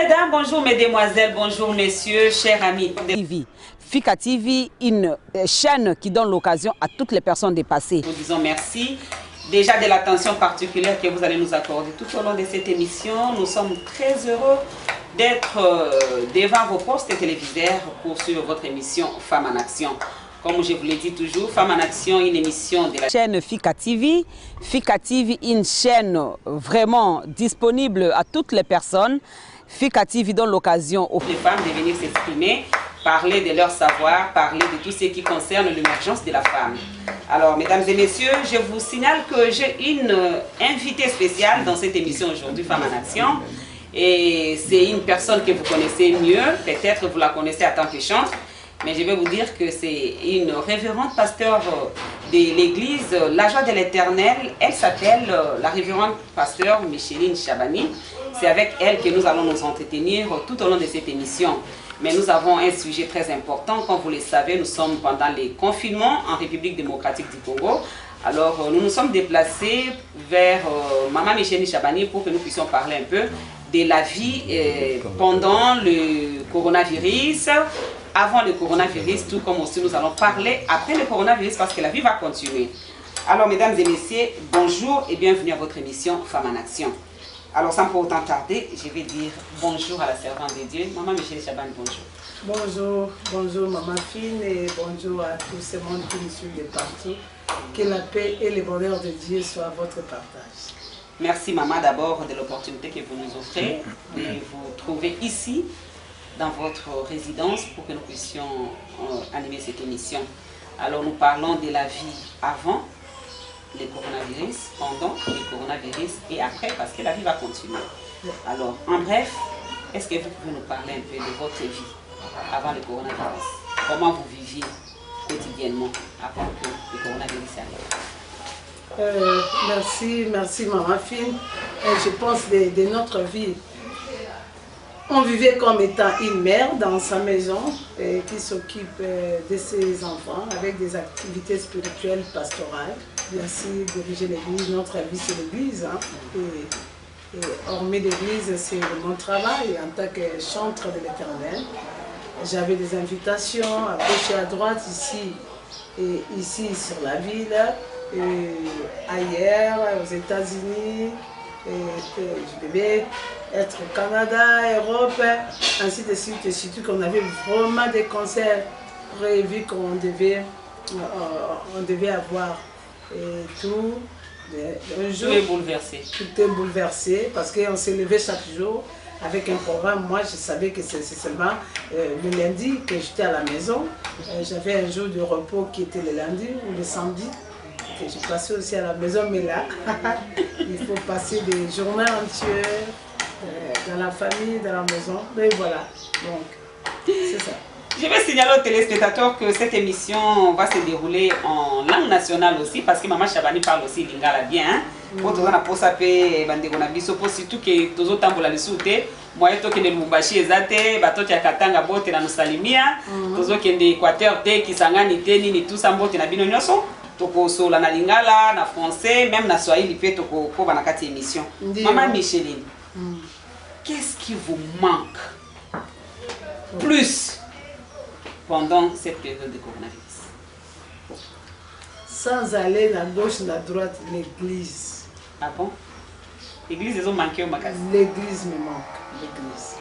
mesdames, bonjour mesdemoiselles, bonjour messieurs, chers amis. Fika TV, une chaîne qui donne l'occasion à toutes les personnes de passer. Nous disons merci déjà de l'attention particulière que vous allez nous accorder tout au long de cette émission. Nous sommes très heureux d'être devant vos postes téléviseurs pour suivre votre émission Femmes en Action. Comme je vous l'ai dit toujours, Femmes en Action, une émission de la chaîne Fika TV. Fika TV, une chaîne vraiment disponible à toutes les personnes. Fika TV donne l'occasion aux femmes de venir s'exprimer, parler de leur savoir, parler de tout ce qui concerne l'émergence de la femme. Alors, mesdames et messieurs, je vous signale que j'ai une invitée spéciale dans cette émission aujourd'hui, Femmes en Action. Et c'est une personne que vous connaissez mieux, peut-être vous la connaissez en tant que chante, mais je vais vous dire que c'est une révérende pasteur de l'église La Joie de l'Éternel. Elle s'appelle la révérende pasteur Micheline Chabani. C'est avec elle que nous allons nous entretenir tout au long de cette émission. Mais nous avons un sujet très important. Comme vous le savez, nous sommes pendant les confinements en République démocratique du Congo. Alors, nous nous sommes déplacés vers Maman Micheline Chabani pour que nous puissions parler un peu de la vie pendant le coronavirus, avant le coronavirus, tout comme aussi nous allons parler après le coronavirus parce que la vie va continuer. Alors, mesdames et messieurs, bonjour et bienvenue à votre émission Femmes en Action. Alors, sans pour autant tarder, je vais dire bonjour à la servante de Dieu. Maman Micheline Chabani, bonjour. Bonjour, bonjour Maman Fine et bonjour à tous ces monde qui nous suivent de partout. Que la paix et le bonheur de Dieu soient à votre partage. Merci Maman d'abord de l'opportunité que vous nous offrez de vous trouver ici dans votre résidence pour que nous puissions animer cette émission. Alors nous parlons de la vie avant le coronavirus, pendant le coronavirus et après parce que la vie va continuer. Alors en bref, est-ce que vous pouvez nous parler un peu de votre vie avant le coronavirus? Comment vous viviez quotidiennement avant que le coronavirus arrive? Merci Maman Fine. Je pense de notre vie. On vivait comme étant une mère dans sa maison qui s'occupe de ses enfants avec des activités spirituelles, pastorales. Bien sûr, diriger l'église, notre vie c'est l'église. Hein. Et hormis l'église, c'est mon travail en tant que chantre de l'Éternel. J'avais des invitations à gauche et à droite ici et ici sur la ville, et ailleurs, aux États-Unis. Je devais être au Canada, Europe, ainsi de suite. Et surtout qu'on avait vraiment des concerts prévus qu'on devait avoir. Et tout, un jour, tout est bouleversé. Tout est bouleversé parce qu'on s'est levé chaque jour avec un programme. Moi, je savais que c'est seulement le lundi que j'étais à la maison. J'avais un jour de repos qui était le lundi ou le samedi. Que je passais aussi à la maison, mais là, il faut passer des journées entières dans la famille, dans la maison. Mais voilà, donc, c'est ça. Je vais signaler aux téléspectateurs que cette émission va se dérouler en langue nationale aussi, parce que Maman Chabani parle aussi lingala bien. Pour tout ça, pour ça, surtout que tous autres tambola les soutés, moi je suis Lubumbashi ezate, bato ya Katanga bote na nusalimia, tous autres qui sont d'Équateur te, qui sangani te, ni tout ça bote na bino nyoso. Toko sola na lingala, na français, même na swahili pe toko po banakati émission. Maman Micheline, qu'est-ce qui vous manque plus pendant cette période de coronavirus? Sans aller à gauche, à droite, l'église. Ah bon? L'église, ils ont manqué au magasin. L'église me manque, l'église.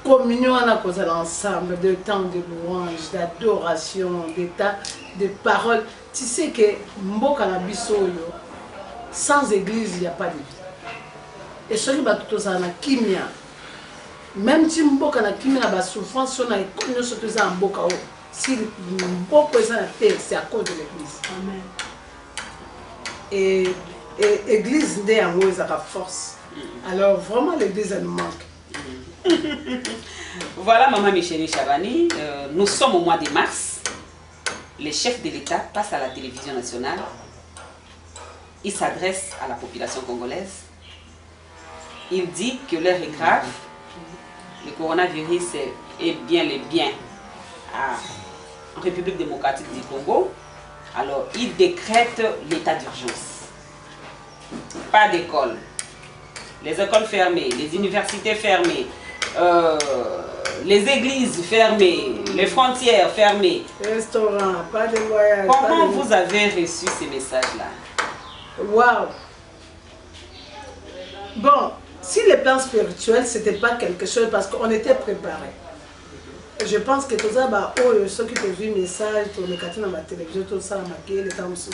Communion, on a causé l'ensemble de temps de louange, d'adoration, de paroles. Tu sais que Mboka na biso sans église, il n'y a pas de vie. Et ce qui va tout ça na kimia. Même si Mboka na kimia na ba souffrance, on a écouté surtout ça en Mboka. Si Mboka est en terre, c'est à cause de l'église. Amen. Et l'église n'est en haut, ça a force. Alors vraiment l'église elle manque. Voilà Maman Micheline Chabani, nous sommes au mois de mars. Le chef de l'État passe à la télévision nationale. Il s'adresse à la population congolaise. Il dit que l'heure est grave. Le coronavirus est bien les biens en République démocratique du Congo. Alors il décrète l'état d'urgence. Pas d'école, les écoles fermées, les universités fermées, les églises fermées, les frontières fermées. Restaurant, pas de voyage. Comment vous avez reçu ces messages-là? Waouh! Bon, si le plan spirituel, ce n'était pas quelque chose parce qu'on était préparés. Je pense que tout ça, ceux qui ont vu le message, tout le dans la télévision, tout ça, les temps sous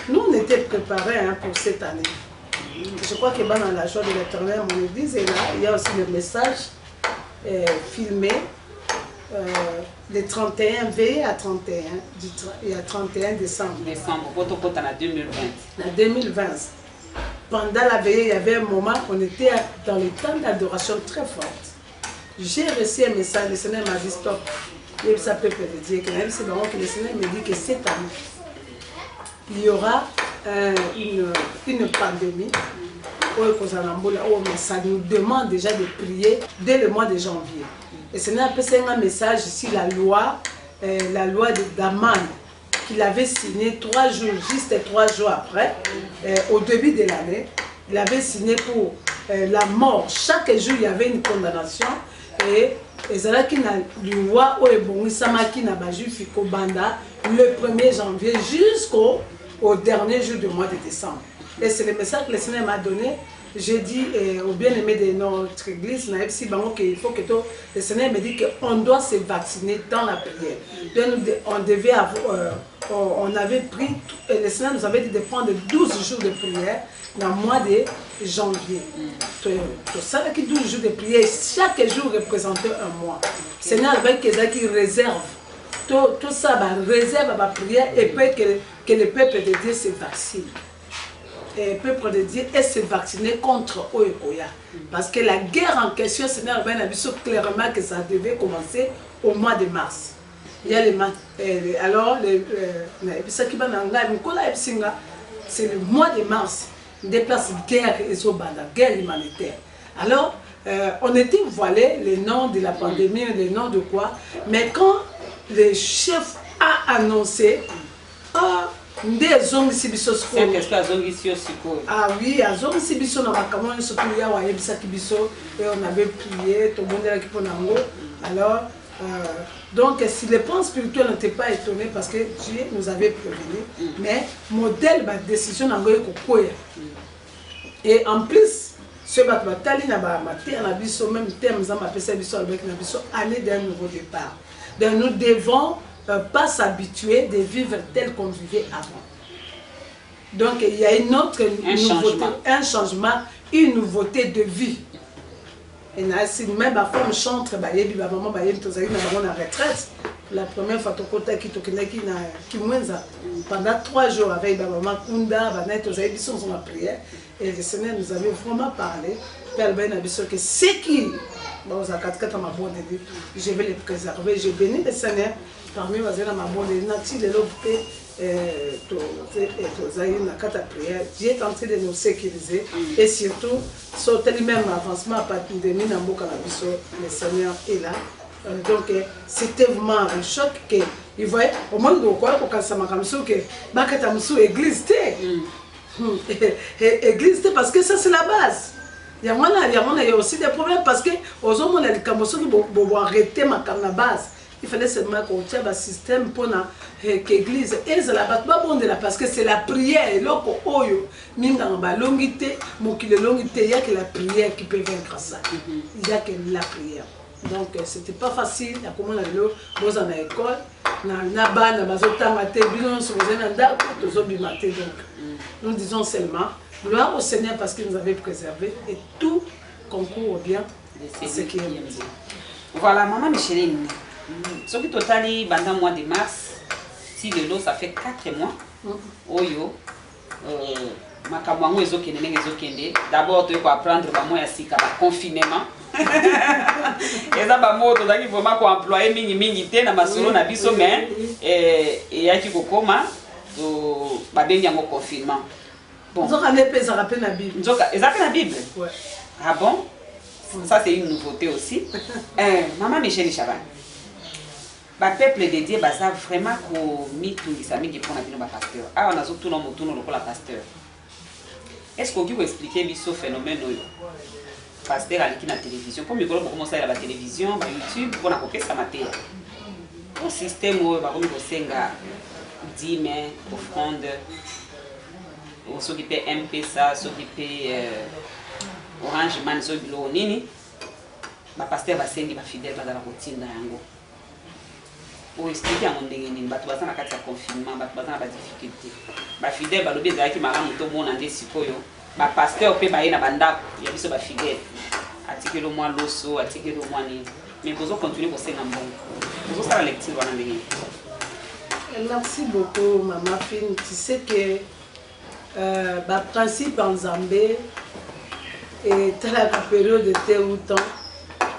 nous, on était préparés pour cette année. Je crois que dans la joie de l'Éternel, mon église est là. Il y a aussi le message filmé. Les 31 veillées à 31 et à 31 décembre. Votre en 2020. En 2020. Pendant la veillée, il y avait un moment, on était dans le temps d'adoration très forte. J'ai reçu un message, le Seigneur m'a dit stop. Et ça peut dire que même si le Seigneur me dit que cette année, il y aura une pandémie. Ça nous demande déjà de prier dès le mois de janvier. Et ce n'est un message ici, la loi d'Aman, qu'il avait signé 3 jours, juste 3 jours après, au début de l'année. Il avait signé pour la mort. Chaque jour, il y avait une condamnation. Et ezalaki na loi oyo ebongisamaki na bajuif kobanda le 1er janvier jusqu'au dernier jour du mois de décembre. Et c'est le message que le Seigneur m'a donné. J'ai dit au bien-aimé de notre église, qu'il faut que le Seigneur me dit qu'on doit se vacciner dans la prière. On devait avoir, on avait pris, le Seigneur nous avait dit de prendre 12 jours de prière dans le mois de janvier. Tout ça, 12 jours de prière, chaque jour représentait un mois. Le Seigneur avait qui réserve. Tout ça, réserve à la prière et peut que le peuple de Dieu se vaccine. Et le peuple de Dieu est se vacciner contre Oekoya. Parce que la guerre en question, le Seigneur a vu clairement que ça devait commencer au mois de mars. Il y a les alors, c'est le mois de mars, des places de guerre et guerre humanitaire. Alors, on était voilé les noms de la pandémie, les noms de quoi, mais quand le chef a annoncé, ah oui, et on avait prié, tout le monde était alors, donc si les plans spirituels n'étaient pas étonnés parce que Dieu nous avait prévenu, mais modèle de décision et en plus, ce bataille même thème année d'un nouveau départ. Donc nous devons pas s'habituer de vivre tel qu'on vivait avant. Donc il y a une autre nouveauté, un changement, une nouveauté de vie. Et si même la femme chante, maman en retraite. La première fois pendant 3 jours avec maman Kunda, on a prière et le Seigneur nous avait vraiment parlé. Que ce qui je vais les préserver, je bénis le Seigneur. Parmi les Dieu est en train de nous sécuriser et surtout, sauter même avancement à partir de le Seigneur est là. Donc, c'était vraiment un choc que il voyait au moins de quoi pour ça m'a comme ça que église église parce que ça c'est la base. Il y a aussi des problèmes parce que aux hommes on a les camouflages qui arrêter ma base. Il fallait seulement qu'on tienne un système pour l'église. Et c'est la base parce que c'est la prière. Et là, il y a que la prière qui peut vaincre ça. Il y a que la prière. Donc, c'était pas facile. Il y a comment on a dit, en école, nous disons seulement, gloire au Seigneur parce qu'il nous avait préservé et tout concourt au bien de ce qui est bien. Voilà, maman Micheline. Ce qui totali pendant le mois de mars, si de l'eau, ça fait 4 mois. Oyo, d'abord, tu peux apprendre le confinement. Et ça va moto daki vraiment ko employer mingi te na masolo na biso mais et yaki kokoma to babengi yango confinement. Bon, ça rappelle la Bible. La Bible. Ouais. Ah bon? Ça c'est une nouveauté aussi. Maman Michel Chaban. peuple dédié ça vraiment ko mitungisa mingi pour na bino ba pasteur. Ah on a surtout no motuno lokola pasteur. Est-ce qu'on peut expliquer ce phénomène pasteur à la télévision pour mieux commencer à la télévision, à YouTube pour na kope sa matière. Au système où ba komi ko senga dîme, offrande, ou s'occuper MP ça, s'occuper Orange Man so bilo nini. Ba pasteur ba sengi ba fidèle ba za la routine yango. Pour expliquer à mon déni, bah tu vas dans la carte de confinement, bah tu vas dans la difficulté. Bah fidèle, bah le bien qui m'a ramené tout le monde en desikoyo. Bah pasteur peut bailler na banda, il y a biso bah fidèle. Article au moins l'osso, article au moins ni. Mais vous continuez pour faire un bon. Vous ça la lecture dans le Merci beaucoup maman Fine. Tu sais que bah principe en Zambie et dans la période de thé ou temps.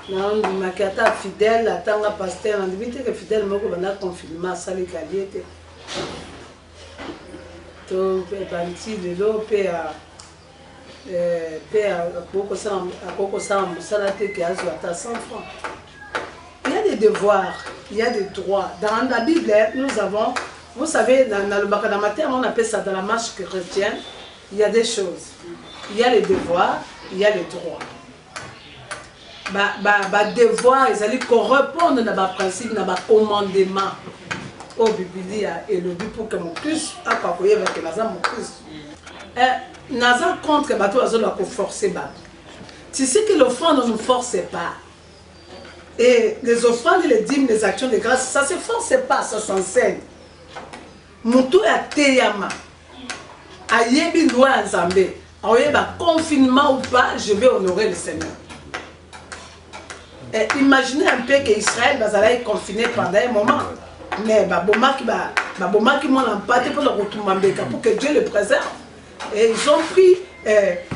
Non, makata fidèle, attends pasteur, on dit que fidèle moko bana confinement ça les qualités. Donc parti de l'eau à beaucoup ça musala te à 100 francs. Il y a des devoirs, il y a des droits. Dans la Bible, nous avons, vous savez, dans le Bakadamater, on appelle ça dans la marche chrétienne, il y a des choses. Il y a les devoirs, il y a les droits. Devoir, ils allaient correspondre à nos principes, à nos commandements au Bible et le but pour que mon plus à quoi avec mon plus. Naza contre que bateau azolo ko forcer ba. Tu sais que l'offrande ne nous force pas. Et les offrandes, les dîmes, les actions de grâce, ça se force pas, ça s'enseigne. Mutu ya teyama. Ayebi loi Nzambe. Ayeba confinement ou pas, je vais honorer le Seigneur. Et imaginez un peu qu'Israël va être confiné pendant un moment. Mais qui m'ont empaté pour le retour pour que Dieu le préserve. Et ils ont pris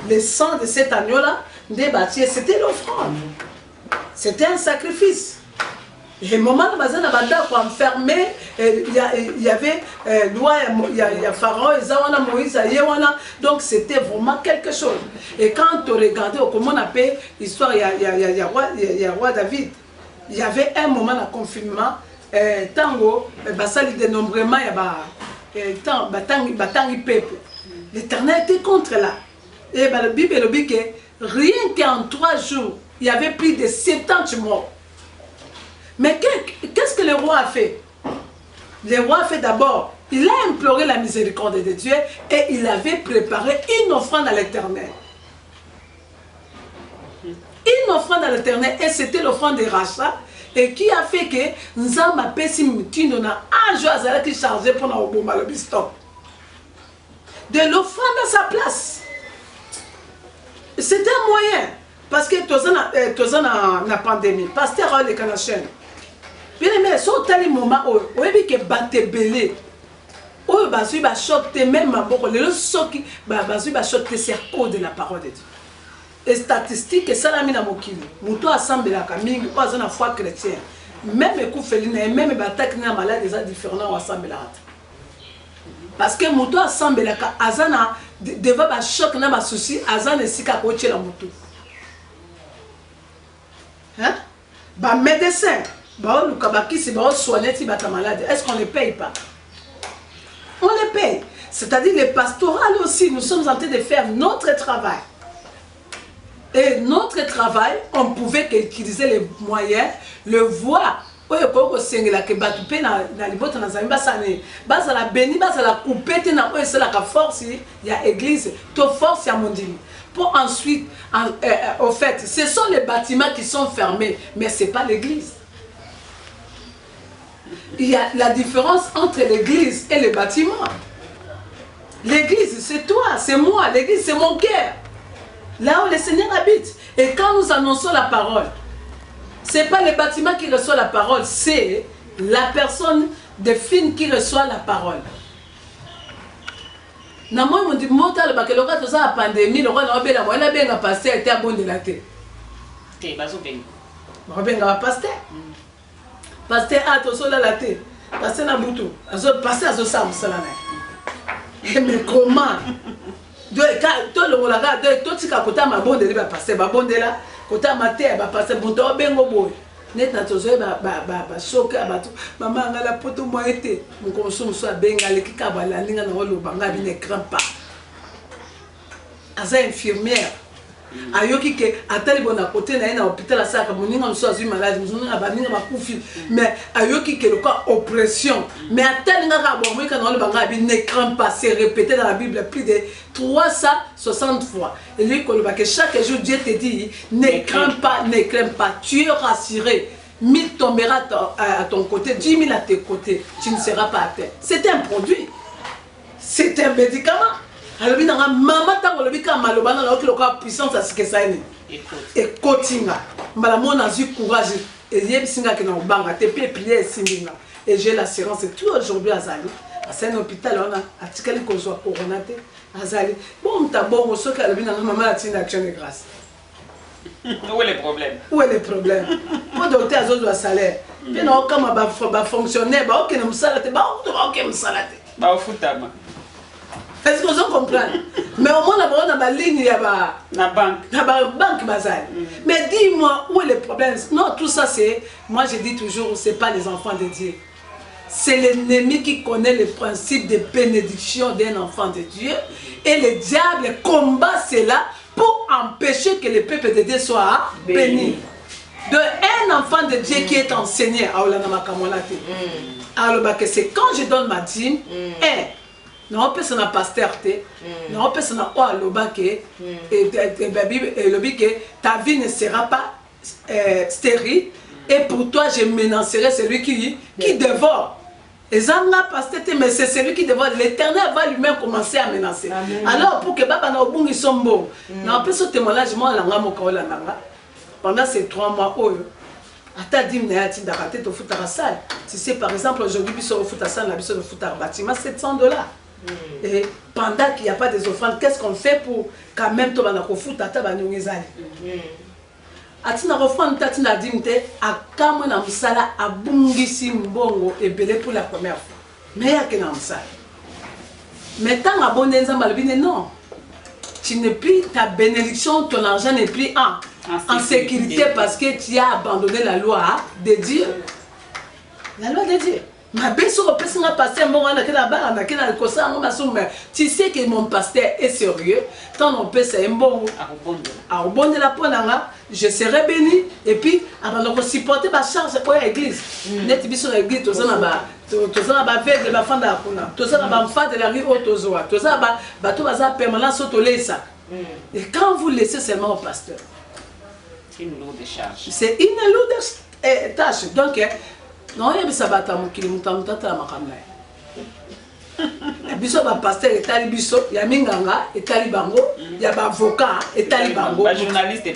le sang de cet agneau-là, des bâtis. C'était l'offrande. C'était un sacrifice. Et au moment où on a enfermé, il y avait loi, il y a Pharaon, Moïse, donc c'était vraiment quelque chose. Et quand on regardait, comment on appelle l'histoire, il y a roi David. Il y avait un moment de confinement, tango, basali dénombrement, il y a peuple. L'Éternel était contre là. Et la Bible dit que rien qu'en 3 jours, il y avait plus de 70 morts. Mais qu'est-ce que le roi a fait? Le roi a fait d'abord, il a imploré la miséricorde de Dieu et il avait préparé une offrande à l'Éternel. Une offrande à l'Éternel et c'était l'offrande de rachat et qui a fait que Nzamba pesi mutino na anjo azala qui chargé pour na oboma le biston. De l'offrande à sa place. C'était un moyen. Parce que tous la pandémie, pasteur a les canachènes. Bien aimé, sur tel moment où il y a des bateaux belés, où il y a des chocs, même les chocs, il y a des chocs, c'est à cause de la parole de Dieu. Et statistiques, ça l'a mis dans mon kilo. Moutou assemble la camille, pas une foi chrétienne. Même les coups félins, même les batailles qui sont malades, ils sont différents ensemble là. Parce que Moutou assemble la azana devant un choc, n'a pas souci, azana est si capoté la Moutou. Hein? Bah médecin, bah qui c'est bah soigner si bah malade. Est-ce qu'on ne les paye pas? On les paye. C'est-à-dire les pastorales aussi, nous sommes en train de faire notre travail. Et notre travail, on pouvait utiliser les moyens, le voir. Oui, quand c'est la que batupé na libota na zamba sane, basa la béni, basa la coupette na oi c'est la force, il y a église, to force ya mondini. Pour ensuite, au fait, ce sont les bâtiments qui sont fermés, mais ce n'est pas l'église. Il y a la différence entre l'église et le bâtiment. L'église, c'est toi, c'est moi, l'église, c'est mon cœur. Là où le Seigneur habite. Et quand nous annonçons la parole, ce n'est pas le bâtiment qui reçoit la parole, c'est la personne de Fine qui reçoit la parole. Na moi mon dit monta le bac le roi tout ça la pandémie le roi na obela moi la benga pasteur était abondé la tête. OK, bazo benga. Ba benga pasteur. Pasteur a to so la tête. Pasteur na butu. Azo pasteur azo sam sala na. Mais comment? De to le molaka de to tika kota ma bonde ba pasteur ba bonde la kota ma terre ba pasteur butu obengo boy. net na tozoye choqué bato maman nga la poto moi été mon consomme soit benga le kikaba la linga na lo banga bi ne craint pas aza infirmière ayoki ke atali bona côté na hôpital asaka moninga mso azui malade moninga baninga bakufi mais ayoki ke le quoi oppression mais atali nga ka bon ka na lo banga bi ne craint pas, c'est répété dans la Bible plus de 360 fois. Et lui que chaque jour Dieu te dit ne crains pas, tu es rassuré. 1000 tombera à ton côté, 10 000 à tes côtés, tu ne seras pas à terre. C'est un produit, c'est un médicament. Alors, maman, tant que le malobana, alors que le puissance à ce que ça est. Et cotinga, maman a eu courage. Et il y a des qui n'ont pas et j'ai l'assurance tout aujourd'hui à Zali. C'est un hôpital, on a articulé qu'on soit coronaté. Azali. Bon, t'as bon, ce qu'elle a vu dans maman a une action de grâce. Où est le problème? Où est le problème? Pour docteur a besoin de salaire. Puis non, comme va fonctionner, bah ok, nous salate, bah ok, nous salate. Bah au foutama. Est-ce que vous comprenez? Mais au moins, on a ma ligne, il y a la banque. La banque basale. Mais dis-moi, où est le problème? Non, tout ça, c'est. Moi, je dis toujours, c'est pas les enfants de Dieu. C'est l'ennemi qui connaît le principe de bénédiction d'un enfant de Dieu. Et le diable combat cela pour empêcher que le peuple de Dieu soit béni. De un enfant de Dieu qui est enseigné, alors c'est quand je donne ma dîme, non, personne n'a pasteur, non, personne n'a pas le bac, et ta vie ne sera pas stérile. Et pour toi, je menacerai celui qui dévore. Et ça, mais c'est celui qui dévore. L'Éternel va lui-même commencer à menacer. Amen. Alors, pour que Baba na obungi sombo, na pe ce témoignage, moi, pendant ces 3 mois, tu sais, par exemple, aujourd'hui, il faut bâtiment $700. Et pendant qu'il n'y a pas des offrandes, qu'est-ce qu'on fait pour quand même toi na kofuta ta banyongezali? Atina refond tatina dimte akamwe na musala abungisi mbongo ebele pour la première fois. Mais ya ke na musala. Mais tant abonné nzamba lebine non. Tu n'es plus ta bénédiction, ton argent n'est plus en sécurité parce que tu as abandonné la loi de Dieu. La loi de Dieu. Ma belle-sœur, tu sais que mon pasteur est sérieux. Tant on peut c'est un bon. À rebondir la pointe, je serai béni. Et puis, avant de supporter ma charge pour l'église. Net sur l'église, tout ça là-bas. Tout ça là-bas, fait de la fin de la pointe. Tout ça là-bas, fait de la rue Autozoa. Tout ça là-bas, bateau bazar permanent sauter ça. Et quand vous laissez seulement au pasteur, c'est une lourde charge. C'est une lourde tâche. Donc, non, il y a des sabbats qui sont en train de biso ba pasteur et tali biso ya minganga et tali bango ya ba avocat et tali bango ba journaliste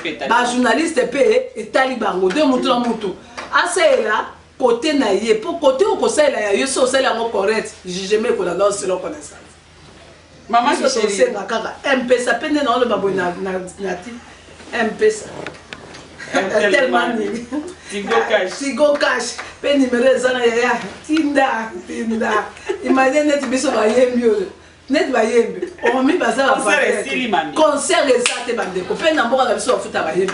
et tali bango de mutu na mutu asa là côté na yé pour côté au conseil là yo so ça là correct jugement ko la dans selon connaissance maman je sais ngaka MP ça peine na le babo na ti MP ça tellement ni Tigo cash pe numéro zana ya tinda imagine net biso ba yembi net ba yembi on mi baza concert exacte bande ko pe na mboka biso futa ba yembi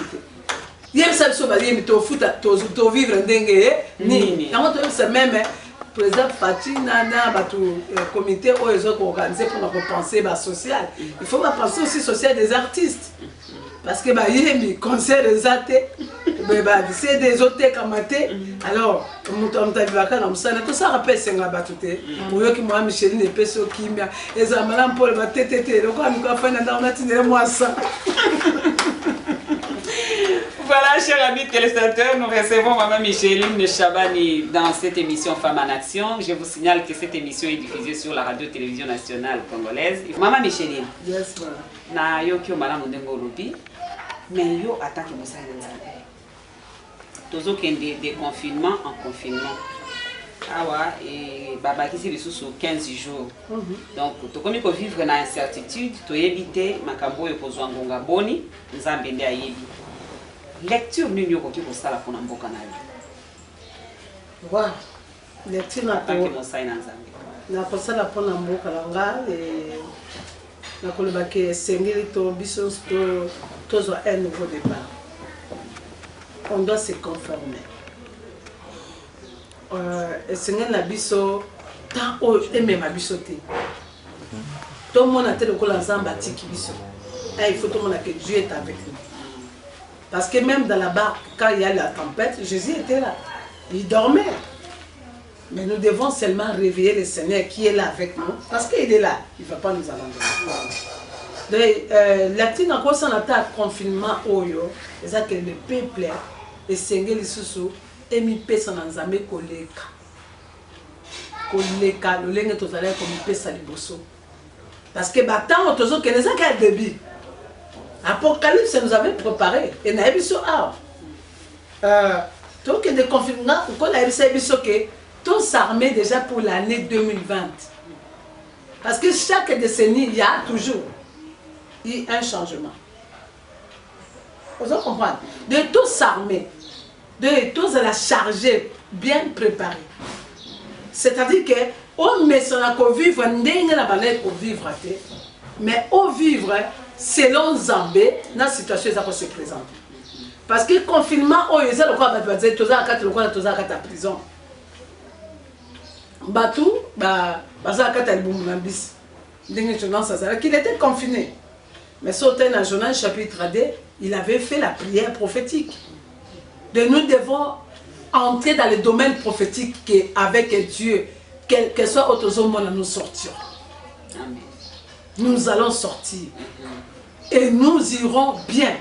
yem sa biso ba yembi to futa to vivre ndenge nini yango to se même président Fatina na batu comité o ezo ko organiser pour repenser ba social. Il faut pas penser aussi social des artistes. Parce que bah yembi concert exact c'est des hôtels kamaté alors on t'a vu na musana tout ça rappelle senga batute moyo ki moi Micheline et peso kimia ezamala pour ba tétété donc on va faire dans na tinele moi ça. Voilà, chers amis téléspectateurs, nous recevons Maman Micheline Chabani dans cette émission Femmes en Action. Je vous signale que cette émission est diffusée sur la radio-télévision nationale congolaise. Maman Micheline, yes, na yo ki omala mondengo lobi, mais yo attaque mosala nzambe. Tozo kende de confinement en confinement. Awa et baba qui c'est sous 15 jours. Donc to komi ko vivre na incertitude, to éviter makambo yo kozwa ngonga boni, nzambe ndi ayebi. Lecture nini yo koki kosala pona mboka na yo. Wa lecture na tant que mosala na nzambe. Na kosala pona mboka na nga na koloba ke sengeli to biso to un nouveau départ. On doit se conformer. esengeli na biso tant oyo emema biso te tomona te lokola nzambe atiki biso. Il faut tout le monde que Dieu est avec nous. Parce que même dans la barque, quand il y a la tempête, Jésus était là. Il dormait. Mais nous devons seulement réveiller le Seigneur qui est là avec nous. Parce qu'il est là. Il ne va pas nous abandonner. La petite encore on a confinement oyo, c'est que le peuple et Seigneur Lisusu et mi pesa na nzambe koleka. Koleka le lenge tozala comme pesa liboso. Parce que tant autozo que les a début. Apocalypse nous avait préparé et na ebiso donc des confinements qu'on a ebiso que tous armés déjà pour l'année 2020. Parce que chaque décennie il y a toujours un changement. Vous comprenez? De tous armés, de tous à la charger, bien préparés. C'est-à-dire que on met sur la vivre n'engue la balai pour vivre, mais au vivre selon Zambé, dans la situation ça se présente. Parce que le confinement, oh, ils ont le droit de dire, tous à la prison. Batou, qu'il était confiné. Mais sauté dans le journal chapitre 2, il avait fait la prière prophétique. De nous devons entrer dans le domaine prophétique avec Dieu, quel que soit autre monde, nous sortirons. Amen. Nous allons sortir. Et nous irons bien.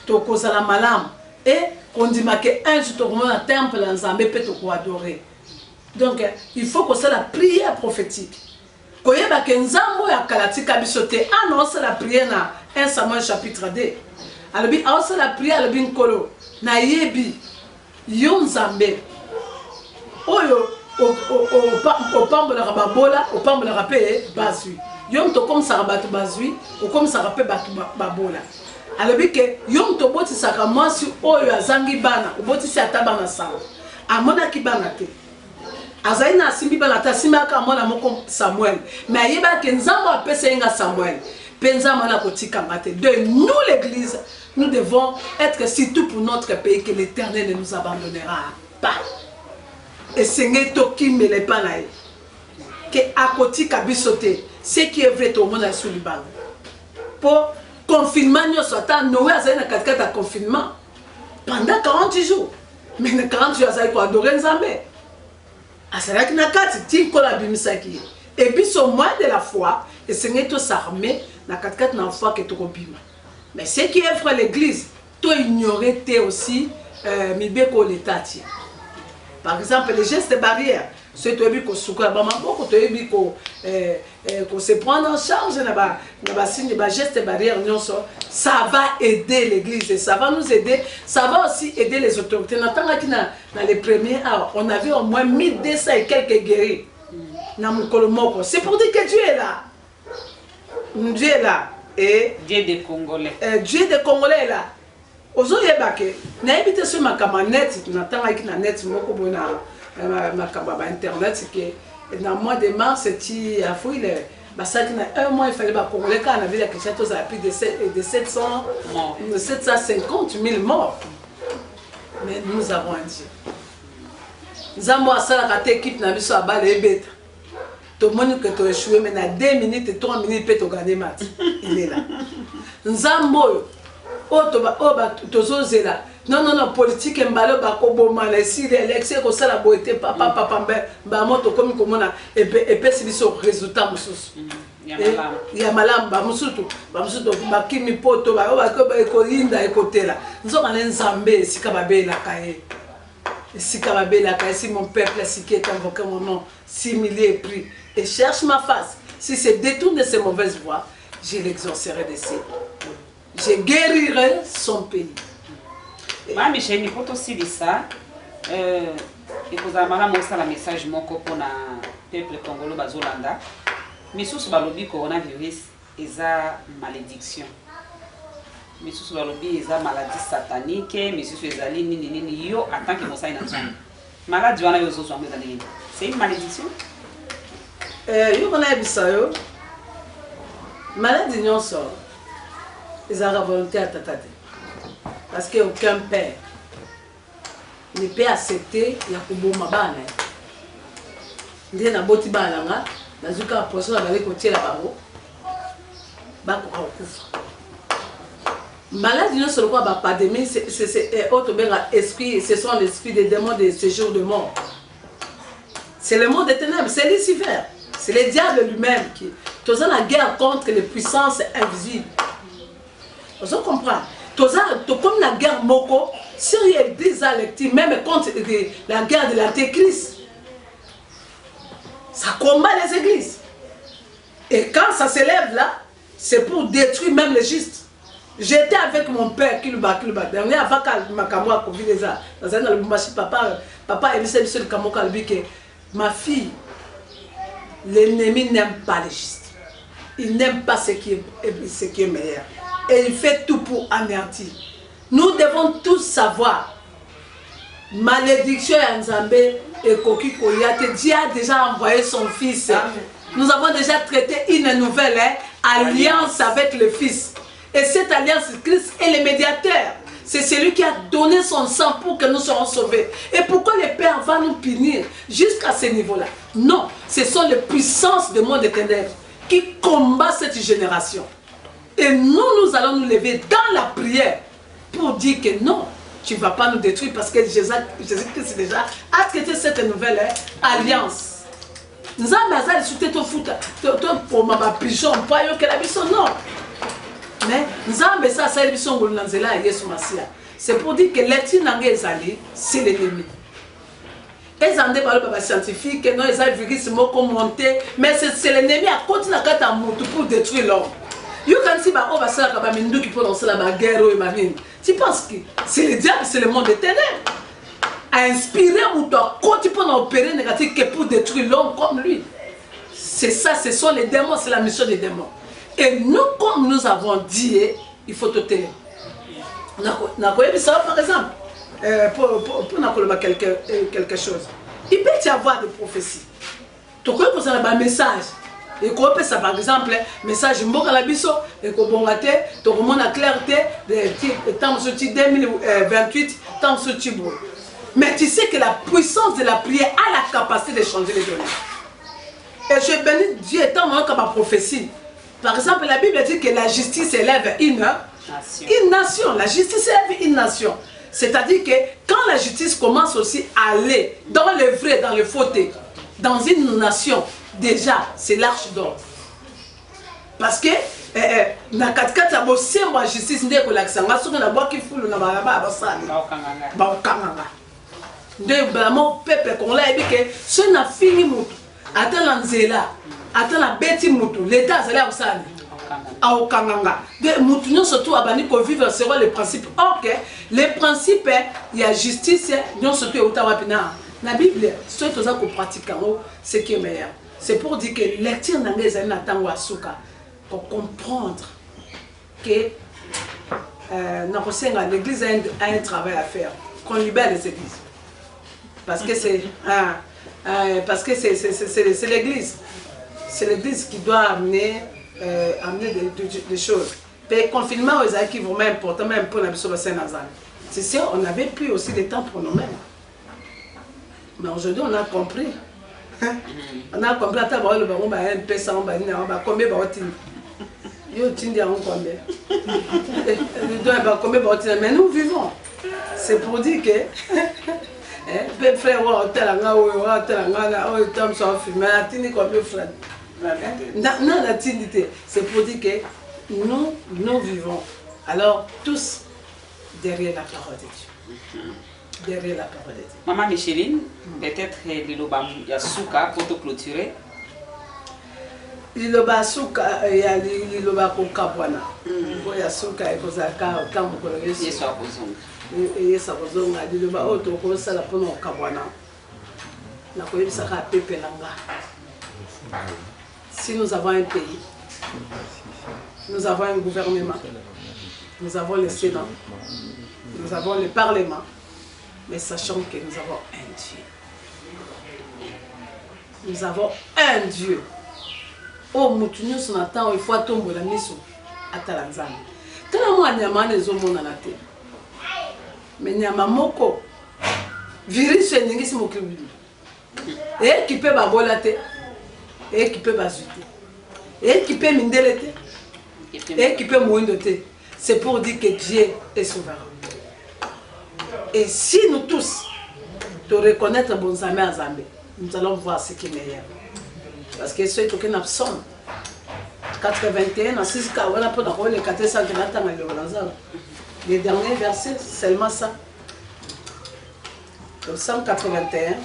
Tokozala malam. Et on dit que un jour, tu vas au temple, tu peux adorer. Donc, il faut que c'est la prière prophétique. Quand il y a un zambo ya kalatika bisote, non, c'est la prière dans 1 Samuel chapitre 2. Alors, c'est la prière, le bin kolo. Na yebi, yon zambe. Oyo, au pambo la rababola, au pambo la rapé, basui. Yon to comme ça rabatu basui, ou comme ça rapé babola. Alors, yon to boti sakama si oyo azangi bana, ou boti si atabana sama. Amona ki bana te. Azaina simbi balata simaka mona moko Samuel mais yeba ke nzambo apesa nga Samuel penza mana kotika mate de nous l'église nous devons être surtout pour notre pays que l'Éternel ne nous abandonnera pas et Seigneur toki mele panaï que akotika bisote ce qui est vrai tout le monde a sous liban pour confinement nous soit Noé azaina katkata confinement pendant 40 jours mais 40 jours azaï ko adorer nzambe. Asalaki na kati tikola bimisaki et puis au moins de la foi et Seigneur tout s'armer na kati na foi que to bima mais ce qui est vrai l'église to ignorer aussi mibeko l'état. Par exemple les gestes barrières c'est to bi ko suka ba maboko to bi ko se prendre en charge na ba signe ba gestes barrières ça va aider l'église et ça va nous aider, ça va aussi aider les autorités. Dans les premiers heures, on avait au moins 1200 et quelques guéris. C'est pour dire que Dieu est là. Dieu est là. Et Dieu des Congolais. Dieu des Congolais est là. Ozo yebake, na ebite sur ma net, natanga ki na net moko bona ma kababa internet que dans le mois de mars tu a fouillé le un mois il fallait pas Congolais quand on avait la question tous à plus de 700 750 000 morts. Mais nous avons un Dieu. Zambo asala kate équipe na biso abale ebeta. Tout le monde que tu as échoué mais na 2 minutes et 3 minutes peut te gagner match. Il est là. Zambo non, politique et mbalo bako boma la si l'élection ko sala boité papa ba moto comme komona et puis biso résultat mususu ya malamba musutu ba kimi poto ba ko linda ekotela nzo kana nzambe sika babela kae sika babela kae si mon peuple si qui est invoqué mon nom 6 milliers pris et cherche ma face si c'est détourne de ces mauvaises voies je l'exorcerai de ses je guérirai son pays. Moi, Michel, il faut aussi dire ça. Il faut avoir un message pour le peuple congolais bazolanda. Mais sous le lobby coronavirus, il y a malédiction. Mais sous le lobby, il y a maladie satanique. Mais sous le lobby, yo attend que Moussa ait maladie, c'est une malédiction. Yo on a vu ça yo. Maladie non sort. Ils ont la volonté à tatati. Parce qu'aucun père ne peut accepter ya koboma bana. Ndé na boti bana nga, na zuka poso na bale kotiela bango. Bako akufa. Maladie non seulement quoi ba pandémie, c'est autre esprit, ce sont les esprits des démons de ce jour de mort. C'est le monde des ténèbres, c'est Lucifer, c'est le diable lui-même qui tous la guerre contre les puissances invisibles. Vous comprenez? Tous comme la guerre moko, si il y a des électifs, même contre la guerre de l'antéchrist, ça combat les églises. Et quand ça s'élève là, c'est pour détruire même les justes. J'étais avec mon père, Kiluba. Dernier avant que ma camoua Covid les a. Dans un album, papa est venu sur le camoua que ma fille, l'ennemi n'aime pas les justes. Il n'aime pas ce qui est meilleur. Et il fait tout pour anéantir. Nous devons tous savoir. Malédiction à Nzambé et Koki Koyate, Dieu a déjà envoyé son fils. Nous avons déjà traité une nouvelle alliance avec le fils. Et cette alliance, Christ est le médiateur. C'est celui qui a donné son sang pour que nous soyons sauvés. Et pourquoi le Père va nous punir jusqu'à ce niveau-là? Non, ce sont les puissances du monde des ténèbres qui combattent cette génération. Et nous allons nous lever dans la prière pour dire que non, tu ne vas pas nous détruire parce que Jésus-Christ déjà a traité cette nouvelle alliance. Nous avons dit pour ma pigeon, pas que la mission, non. Mais nous avons ça, c'est pour dire que l'être c'est l'ennemi. Ils ont des valeurs scientifiques, non, ils ont virus monté, mais c'est l'ennemi à côté de la carte pour détruire l'homme. You can see on va se la qui peut lancer la guerre ou marine. Tu penses que c'est le diable, c'est le monde des ténèbres. À inspirer ou quand tu peux opérer négatif que pour détruire l'homme comme lui. C'est ça, ce sont les démons, c'est la mission des démons. Et nous, comme nous avons dit, il faut te tenir. Par exemple, pour quelque chose, il peut y avoir des prophéties. Tu peux poser un message. Et qu'on peut ça par exemple, message mboka la biso et qu'on bongate, tu remontes la clarté de temps sur 2028, temps sur Tibou. Mais tu sais que la puissance de la prière a la capacité de changer les données. Et je bénis Dieu étant moi comme ma prophétie. Par exemple, la Bible dit que la justice élève une nation. La justice élève une nation. C'est-à-dire que quand la justice commence aussi à aller dans le vrai, dans le fauté, dans une nation, déjà, c'est l'arche d'or. Parce que, na katikati ya bosembo ya justice nde kolakisanga soki na bwaki fulu na balaba ya basali baokanganga nde balamo peuple congolais ayebi ke soki na fingi mutu ata na nzela ata na beti mutu l'état azali akosala aokanganga de mutu nyonso tu abandi kovivre selon le principe. Or que le principe ya justice nyonso tu euta wapi na Bible soki toza kopratika ngo ce qui est meilleur. C'est pour dire que lecture n'anglaise est n'attend à souka pour comprendre que l'église a un travail à faire, qu'on libère les églises. Parce que c'est l'église. C'est l'église qui doit amener des choses. Le confinement aux qui vraiment important, même pour la mission de Saint-Nazareth. C'est sûr, on n'avait plus aussi de temps pour nous-mêmes. Mais aujourd'hui, on a compris. On a compris que le baron a un peu ça, combien mais nous vivons. C'est pour dire que frère, c'est pour dire que nous vivons. Alors, tous derrière la parole de Dieu. Derrière la parole de Dieu. Maman Micheline, peut-être Liloba Yasuka pour te clôturer. Liloba Suka, il y a Liloba Kokabwana. Yasuka et Kozaka, Kamukolo, Yeswa Kozonga. Yeswa Kozonga, Liloba Oto Kosala pour nous Kabwana. La Koyeb Saka Pepe Langa. Si nous avons un pays, nous avons un gouvernement, nous avons le Sénat, nous avons le Parlement. Mais sachons que nous avons un Dieu. Nous avons un Dieu. Oh, Moutouniou, son attend, il faut tomber la mission à Talanzan. Quand moi, Nyama, les hommes ont la tête. Mais Nyama Moko, virus eningi mokili équipe babola te équipe bazwi te équipe mindele te équipe moindo te. C'est pour dire que Dieu est souverain. Et si nous tous te reconnaître bon amis en Zambie, nous allons voir ce qui est meilleur. Parce que ceux qui nous sommes 81, en 6 cas, on a pas de les 400 qui n'attendent les derniers versets, seulement ça. Le 181.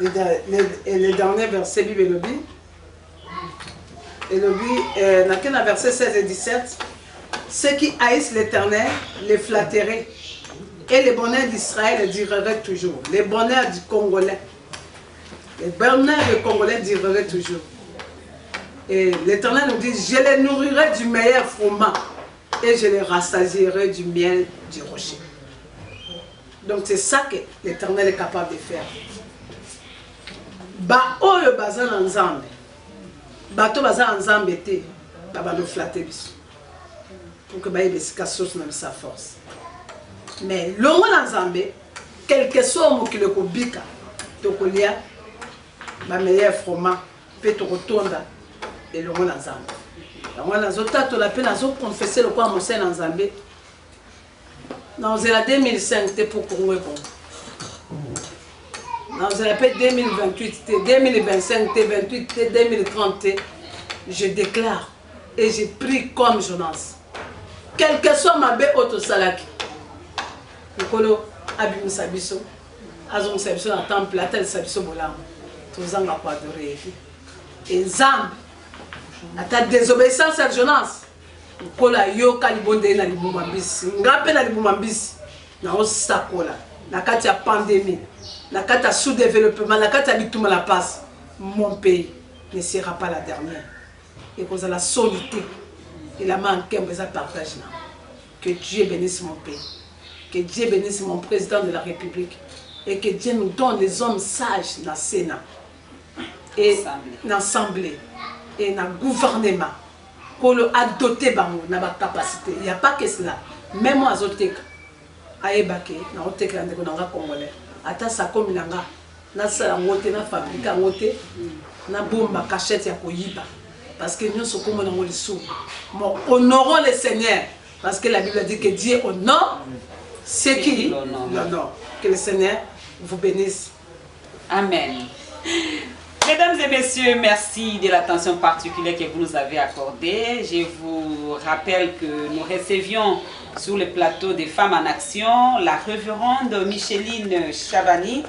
Les derniers versets, Bible le dit. Et le but, dans le verset 16 et 17, ceux qui haïssent l'Éternel les flatteraient. Et les bonheurs d'Israël dureraient toujours. Les bonheurs du Congolais. Les bonheurs du Congolais dureraient toujours. Et l'Éternel nous dit, je les nourrirai du meilleur froment et je les rassasierai du miel du rocher. Donc c'est ça que l'Éternel est capable de faire. Ba oyo baza na Nzambe. Bato baza Nzambe te, ba nous flatter biso. Pour que ba yebesika source na sa force. Mais longo na Nzambe, quel que soit mokili kobika, tokolia ba meilleur froment pe tokotonda et longo na Nzambe. Longo na zota to la peine azo confesser le quoi monseigne na Nzambe. Dans la 2005 te pour Congo bon. Dans la paix 2028, 2025, 2028, 2030, je déclare et je prie comme Jonas. Quel que soit ma bé autosalaki, le colo abim sabiso, azon sabiso na temple, la tel sabiso bolam, tous en pas adorer. Et Zam, à ta désobéissance à Jonas, le colo yo kalibonde na libumambisi, ngape na libumambisi, na osakola, na katia pandémie. La carte à sous-développement, la carte à bituma la passe, mon pays ne sera pas la dernière. Et cause de la solitude et la manque de partage. Que Dieu bénisse mon pays, que Dieu bénisse mon président de la République et que Dieu nous donne les hommes sages dans le Sénat et dans l'Assemblée et dans le gouvernement pour le doter dans la capacité. Il n'y a pas que cela. Même moi, je suis aïebake, je suis congolais. Ata sa komi nanga na sala ngote na fabrique ngote na bomba cachette ya koyiba parce que nous sommes comme dans le sou. Honorons le Seigneur parce que la Bible dit que Dieu honore ceux qui l'honorent. Que le Seigneur vous bénisse. Amen. Mesdames et messieurs, merci de l'attention particulière que vous nous avez accordée. Je vous rappelle que nous recevions sur le plateau des Femmes en Action la révérende Micheline Chabani,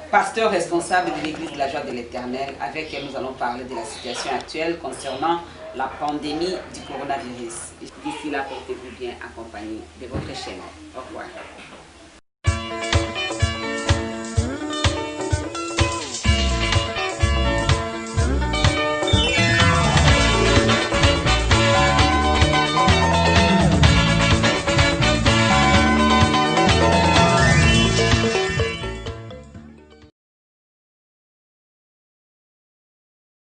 pasteur responsable de l'Église de la Joie de l'Éternel, avec elle nous allons parler de la situation actuelle concernant la pandémie du coronavirus. D'ici là, portez-vous bien accompagné de votre chaîne. Au revoir.